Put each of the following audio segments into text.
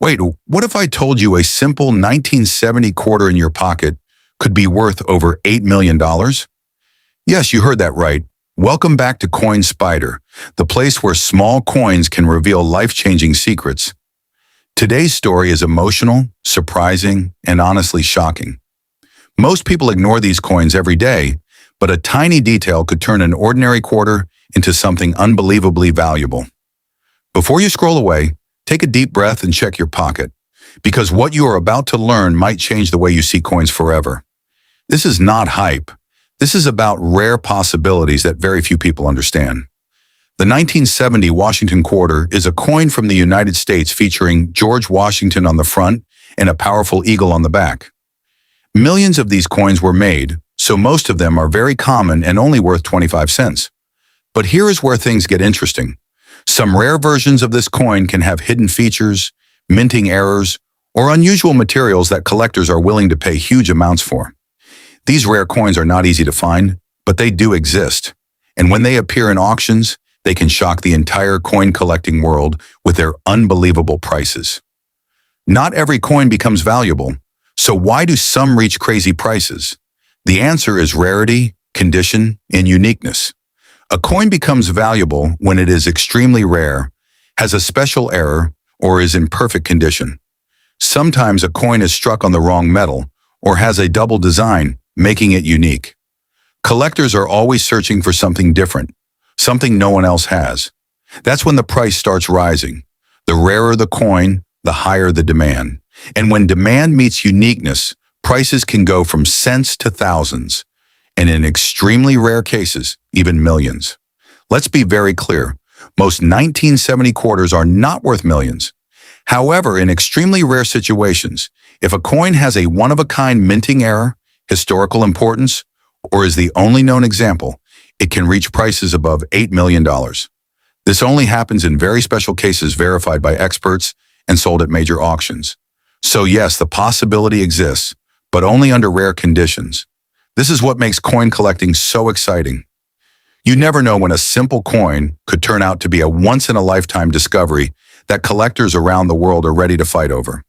Wait, what if I told you a simple 1970 quarter in your pocket could be worth over $8 million? Yes, you heard that right. Welcome back to Coin Spyder, the place where small coins can reveal life-changing secrets. Today's story is emotional, surprising, and honestly shocking. Most people ignore these coins every day, but a tiny detail could turn an ordinary quarter into something unbelievably valuable. Before you scroll away, take a deep breath and check your pocket, because what you are about to learn might change the way you see coins forever. This is not hype. This is about rare possibilities that very few people understand. The 1970 Washington quarter is a coin from the United States featuring George Washington on the front and a powerful eagle on the back. Millions of these coins were made, so most of them are very common and only worth 25 cents. But here is where things get interesting. Some rare versions of this coin can have hidden features, minting errors, or unusual materials that collectors are willing to pay huge amounts for. These rare coins are not easy to find, but they do exist. And when they appear in auctions, they can shock the entire coin collecting world with their unbelievable prices. Not every coin becomes valuable, so why do some reach crazy prices? The answer is rarity, condition, and uniqueness. A coin becomes valuable when it is extremely rare, has a special error, or is in perfect condition. Sometimes a coin is struck on the wrong metal or has a double design, making it unique. Collectors are always searching for something different, something no one else has. That's when the price starts rising. The rarer the coin, the higher the demand. And when demand meets uniqueness, prices can go from cents to thousands, and in extremely rare cases, even millions. Let's be very clear. Most 1970 quarters are not worth millions. However, in extremely rare situations, if a coin has a one-of-a-kind minting error, historical importance, or is the only known example, it can reach prices above $8 million. This only happens in very special cases verified by experts and sold at major auctions. So yes, the possibility exists, but only under rare conditions. This is what makes coin collecting so exciting. You never know when a simple coin could turn out to be a once-in-a-lifetime discovery that collectors around the world are ready to fight over.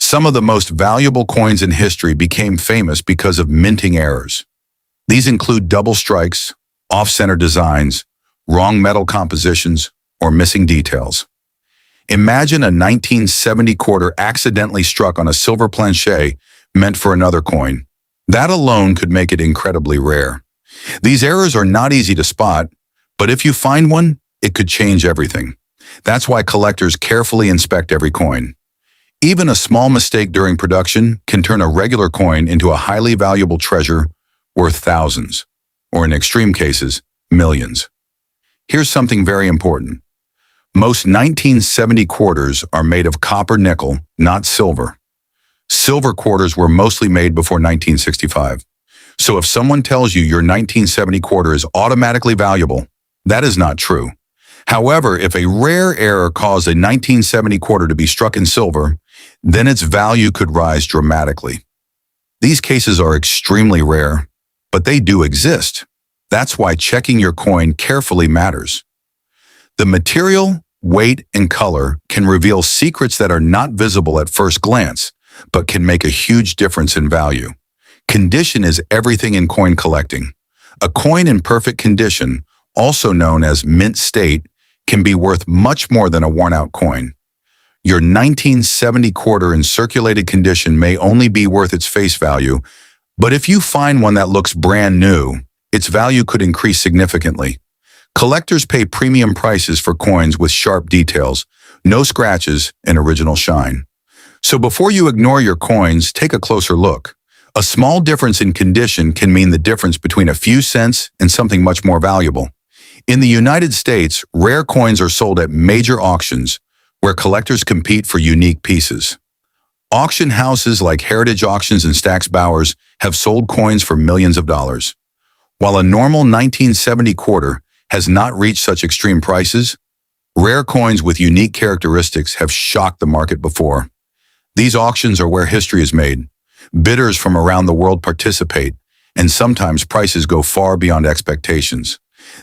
Some of the most valuable coins in history became famous because of minting errors. These include double strikes, off-center designs, wrong metal compositions, or missing details. Imagine a 1970 quarter accidentally struck on a silver planchet meant for another coin. That alone could make it incredibly rare. These errors are not easy to spot, but if you find one, it could change everything. That's why collectors carefully inspect every coin. Even a small mistake during production can turn a regular coin into a highly valuable treasure worth thousands, or in extreme cases, millions. Here's something very important. Most 1970 quarters are made of copper nickel, not silver. Silver quarters were mostly made before 1965. So if someone tells you your 1970 quarter is automatically valuable, that is not true. However, if a rare error caused a 1970 quarter to be struck in silver, then its value could rise dramatically. These cases are extremely rare, but they do exist. That's why checking your coin carefully matters. The material, weight, and color can reveal secrets that are not visible at first glance, but can make a huge difference in value. Condition is everything in coin collecting. A coin in perfect condition, also known as mint state, can be worth much more than a worn-out coin. Your 1970 quarter in circulated condition may only be worth its face value, but if you find one that looks brand new, its value could increase significantly. Collectors pay premium prices for coins with sharp details, no scratches, and original shine. So before you ignore your coins, take a closer look. A small difference in condition can mean the difference between a few cents and something much more valuable. In the United States, rare coins are sold at major auctions where collectors compete for unique pieces. Auction houses like Heritage Auctions and Stack's Bowers have sold coins for millions of dollars. While a normal 1970 quarter has not reached such extreme prices, rare coins with unique characteristics have shocked the market before. These auctions are where history is made. Bidders from around the world participate, and sometimes prices go far beyond expectations.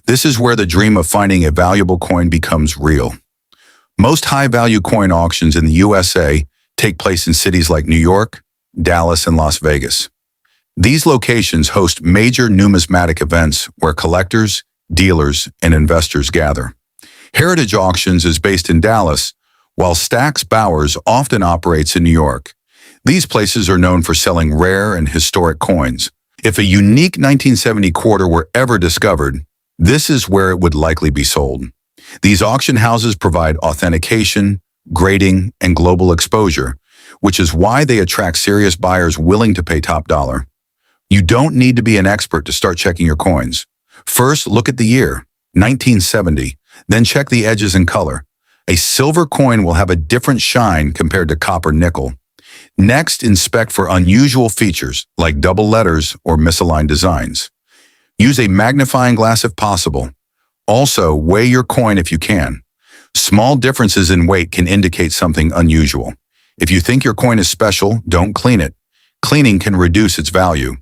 This is where the dream of finding a valuable coin becomes real. Most high-value coin auctions in the USA take place in cities like New York, Dallas, and Las Vegas. These locations host major numismatic events where collectors, dealers, and investors gather. Heritage Auctions is based in Dallas, while Stack's Bowers often operates in New York. These places are known for selling rare and historic coins. If a unique 1970 quarter were ever discovered, this is where it would likely be sold. These auction houses provide authentication, grading, and global exposure, which is why they attract serious buyers willing to pay top dollar. You don't need to be an expert to start checking your coins. First, look at the year, 1970, then check the edges and color. A silver coin will have a different shine compared to copper nickel. Next, inspect for unusual features like double letters or misaligned designs. Use a magnifying glass if possible. Also, weigh your coin if you can. Small differences in weight can indicate something unusual. If you think your coin is special, don't clean it. Cleaning can reduce its value.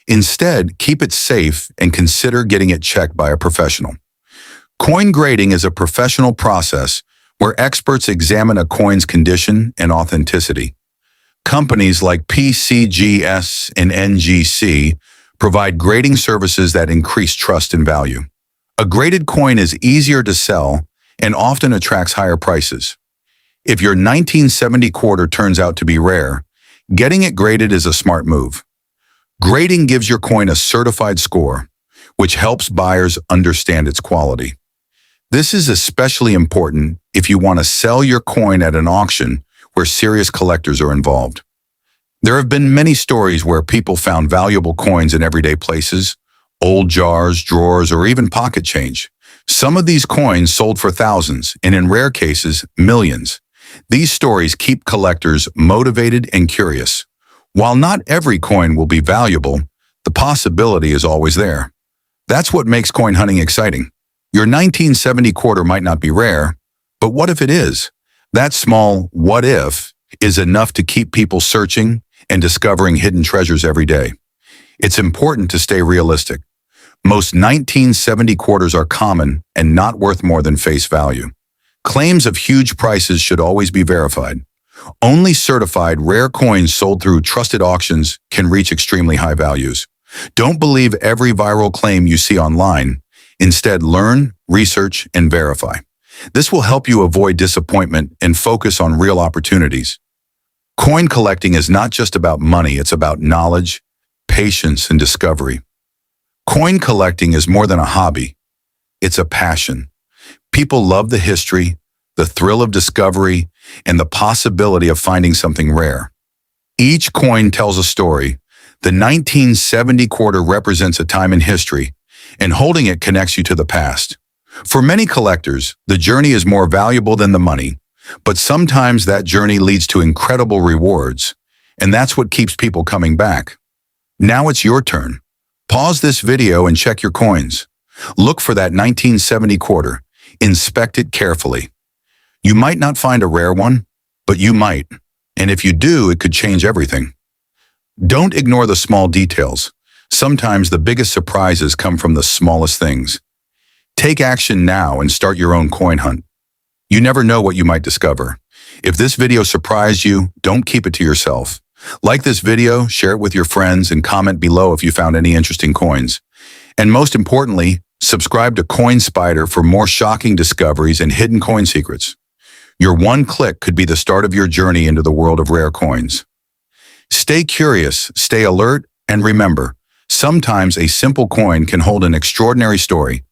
Instead, keep it safe and consider getting it checked by a professional. Coin grading is a professional process where experts examine a coin's condition and authenticity. Companies like PCGS and NGC provide grading services that increase trust and value. A graded coin is easier to sell and often attracts higher prices. If your 1970 quarter turns out to be rare, getting it graded is a smart move. Grading gives your coin a certified score, which helps buyers understand its quality. This is especially important if you want to sell your coin at an auction where serious collectors are involved. There have been many stories where people found valuable coins in everyday places, old jars, drawers, or even pocket change. Some of these coins sold for thousands, and in rare cases, millions. These stories keep collectors motivated and curious. While not every coin will be valuable, the possibility is always there. That's what makes coin hunting exciting. Your 1970 quarter might not be rare, but what if it is? That small what if is enough to keep people searching and discovering hidden treasures every day. It's important to stay realistic. Most 1970 quarters are common and not worth more than face value. Claims of huge prices should always be verified. Only certified rare coins sold through trusted auctions can reach extremely high values. Don't believe every viral claim you see online. Instead, learn, research, and verify. This will help you avoid disappointment and focus on real opportunities. Coin collecting is not just about money, it's about knowledge, patience, and discovery. Coin collecting is more than a hobby. It's a passion. People love the history, the thrill of discovery, and the possibility of finding something rare. Each coin tells a story. The 1970 quarter represents a time in history, and holding it connects you to the past. For many collectors, the journey is more valuable than the money, but sometimes that journey leads to incredible rewards, and that's what keeps people coming back. Now it's your turn. Pause this video and check your coins. Look for that 1970 quarter. Inspect it carefully. You might not find a rare one, but you might, and if you do, it could change everything. Don't ignore the small details. Sometimes the biggest surprises come from the smallest things. Take action now and start your own coin hunt. You never know what you might discover. If this video surprised you, don't keep it to yourself. Like this video, share it with your friends, and comment below if you found any interesting coins. And most importantly, subscribe to Coin Spyder for more shocking discoveries and hidden coin secrets. Your one click could be the start of your journey into the world of rare coins. Stay curious, stay alert, and remember, sometimes a simple coin can hold an extraordinary story.